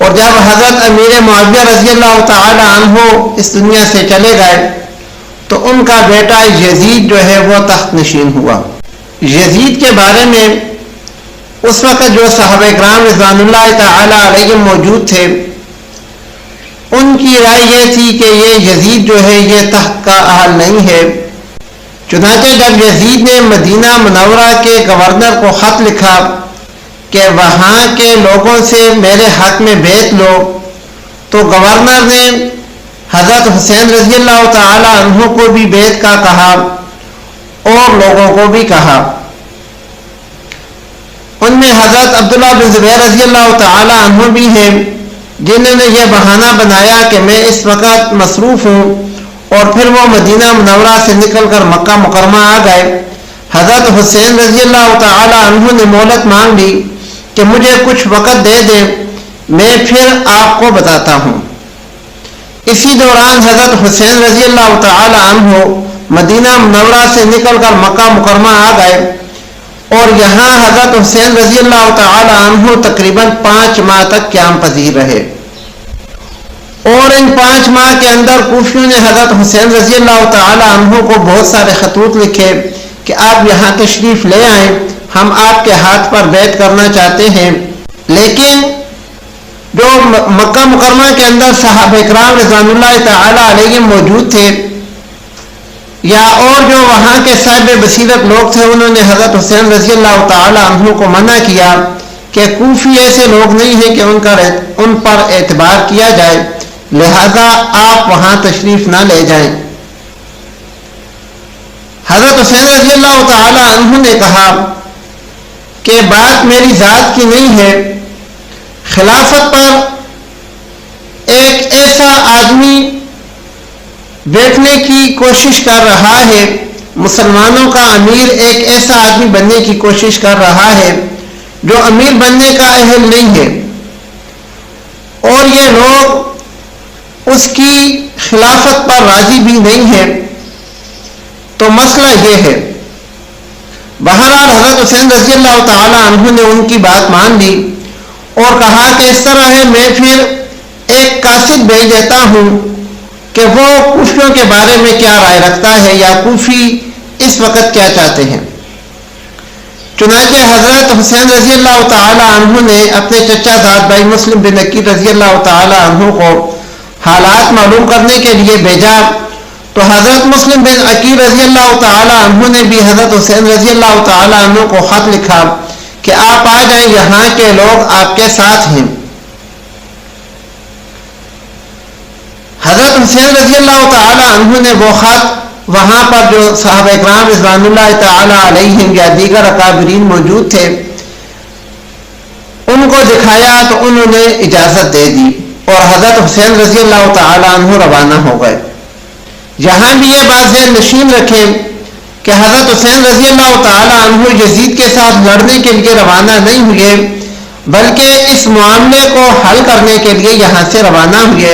اور جب حضرت امیر معاویہ رضی اللہ تعالی عنہ اس دنیا سے چلے گئے تو ان کا بیٹا یزید جو ہے وہ تخت نشین ہوا۔ یزید کے بارے میں اس وقت جو صحابہ کرام رضوان اللہ تعالی علیہم موجود تھے ان کی رائے یہ تھی کہ یہ یزید جو ہے یہ تخت کا اہل نہیں ہے۔ چنانچہ جب یزید نے مدینہ منورہ کے گورنر کو خط لکھا کہ وہاں کے لوگوں سے میرے حق میں بیعت لو، تو گورنر نے حضرت حسین رضی اللہ تعالی عنہ کو بھی بیعت کا کہا اور لوگوں کو بھی کہا۔ ان میں حضرت عبداللہ بن زبیر رضی اللہ تعالی عنہ بھی ہیں جنہوں نے یہ بہانہ بنایا کہ میں اس وقت مصروف ہوں، اور پھر وہ مدینہ منورہ سے نکل کر مکہ مکرمہ آ گئے۔ حضرت حسین رضی اللہ تعالی عنہ نے مہلت مانگ لی کہ مجھے کچھ وقت دے دیں، میں پھر آپ کو بتاتا ہوں۔ اسی دوران حضرت حسین رضی اللہ تعالی عنہ مدینہ منورہ سے نکل کر مکہ مکرمہ آ گئے، اور یہاں حضرت حسین رضی اللہ تعالی عنہ تقریباً 5 ماہ تک قیام پذیر رہے، اور ان 5 ماہ کے اندر کوفیوں نے حضرت حسین رضی اللہ تعالی عنہ کو بہت سارے خطوط لکھے کہ آپ یہاں تشریف لے آئیں، ہم آپ کے ہاتھ پر بیعت کرنا چاہتے ہیں۔ لیکن جو مکہ مکرمہ کے اندر صحابہ کرام رضوان اللہ تعالی علیہم موجود تھے یا اور جو وہاں کے صاحب بصیرت لوگ تھے، انہوں نے حضرت حسین رضی اللہ تعالی عنہ کو منع کیا کہ کوفی ایسے لوگ نہیں ہیں کہ ان پر اعتبار کیا جائے، لہذا آپ وہاں تشریف نہ لے جائیں۔ حضرت حسین رضی اللہ تعالی عنہ نے کہا کہ بات میری ذات کی نہیں ہے، خلافت پر ایک ایسا آدمی بیٹھنے کی کوشش کر رہا ہے، مسلمانوں کا امیر ایک ایسا آدمی بننے کی کوشش کر رہا ہے جو امیر بننے کا اہل نہیں ہے، اور یہ لوگ اس کی خلافت پر راضی بھی نہیں ہے، تو مسئلہ یہ ہے۔ بہرحال حضرت حسین رضی اللہ تعالی عنہ نے ان کی بات مان لی اور کہا کہ اس طرح ہے، میں پھر ایک قاصد بھیج دیتا ہوں کہ وہ کوفیوں کے بارے میں کیا رائے رکھتا ہے یا کوفی اس وقت کیا چاہتے ہیں۔ چنانچہ حضرت حسین رضی اللہ تعالی عنہ نے اپنے چچا زاد بھائی مسلم بن عقیل رضی اللہ تعالی عنہ کو حالات معلوم کرنے کے لیے بھیجا، تو حضرت مسلم بن عقیل رضی اللہ تعالی عنہ نے بھی حضرت حسین رضی اللہ تعالی عنہ کو خط لکھا کہ آپ آ جائیں، یہاں کے لوگ آپ کے ساتھ ہیں۔ حضرت حسین رضی اللہ تعالی عنہ نے وہ خط وہاں پر جو صحابہ کرام رضوان اللہ تعالی علیہم یا دیگر اکابرین موجود تھے ان کو دکھایا، تو انہوں نے اجازت دے دی اور حضرت حسین رضی اللہ تعالی عنہ روانہ ہو گئے۔ یہاں بھی یہ بات ذہن نشین رکھیں کہ حضرت حسین رضی اللہ تعالی عنہ یزید کے ساتھ لڑنے کے لیے روانہ نہیں ہوئے، بلکہ اس معاملے کو حل کرنے کے لیے یہاں سے روانہ ہوئے۔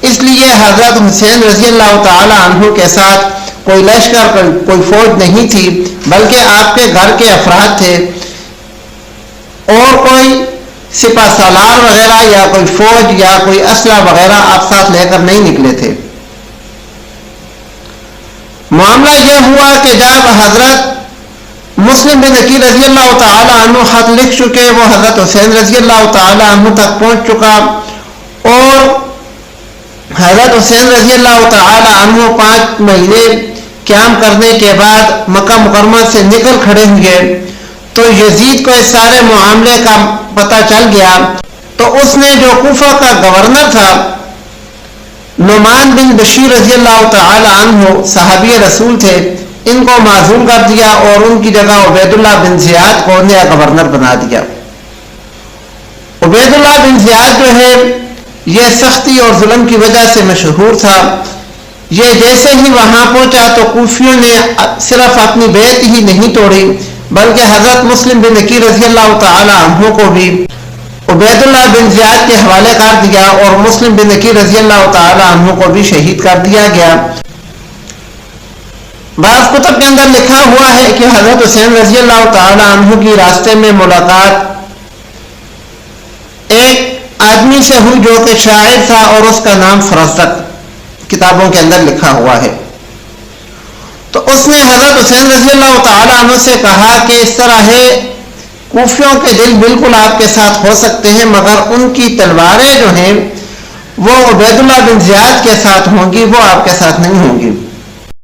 اس لیے حضرت حسین رضی اللہ تعالی عنہ کے ساتھ کوئی لشکر کوئی فوج نہیں تھی، بلکہ آپ کے گھر کے افراد تھے، اور کوئی سپہ سالار وغیرہ یا کوئی فوج یا کوئی اسلحہ وغیرہ آپ ساتھ لے کر نہیں نکلے تھے۔ معاملہ یہ ہوا کہ جب حضرت مسلم بن عقیل رضی اللہ تعالی عنہ خط لکھ چکے، وہ حضرت حسین رضی اللہ تعالی عنہ تک پہنچ چکا، اور حضرت حسین رضی اللہ تعالی عنہ 5 مہینے قیام کرنے کے بعد مکہ مکرمہ سے نکل کھڑے ہوئے، تو یزید کو اس سارے معاملے کا پتہ چل گیا، تو اس نے جو کوفہ کا گورنر تھا نعمان بن بشیر رضی اللہ تعالی عنہ صحابی رسول تھے، ان کو معزول کر دیا اور ان کی جگہ عبید اللہ بن زیاد کو نیا گورنر بنا دیا۔ عبید اللہ بن زیاد جو ہے یہ سختی اور ظلم کی وجہ سے مشہور تھا۔ یہ جیسے ہی وہاں پہنچا تو کوفیوں نے صرف اپنی بیعت ہی نہیں توڑی، بلکہ حضرت مسلم بن عقیل رضی اللہ تعالی عنہ کو بھی عبید اللہ بن زیاد کے حوالے کر دیا، اور مسلم بن عقیل رضی اللہ تعالی عنہ کو بھی شہید کر دیا گیا۔ بعض کتب کے اندر لکھا ہوا ہے کہ حضرت حسین رضی اللہ تعالی عنہ کی راستے میں ملاقات ایک آدمی سے ہوئی جو کہ شاعر تھا اور اس کا نام فرزدق کتابوں کے اندر لکھا ہوا ہے. تو اس نے حضرت حسین رضی اللہ تعالیٰ عنہ سے کہا کہ اس طرح ہے کوفیوں کے دل بالکل آپ کے ساتھ ہو سکتے ہیں مگر ان کی تلواریں جو ہیں وہ عبید اللہ بن زیاد کے ساتھ ہوں گی، وہ آپ کے ساتھ نہیں ہوں گی.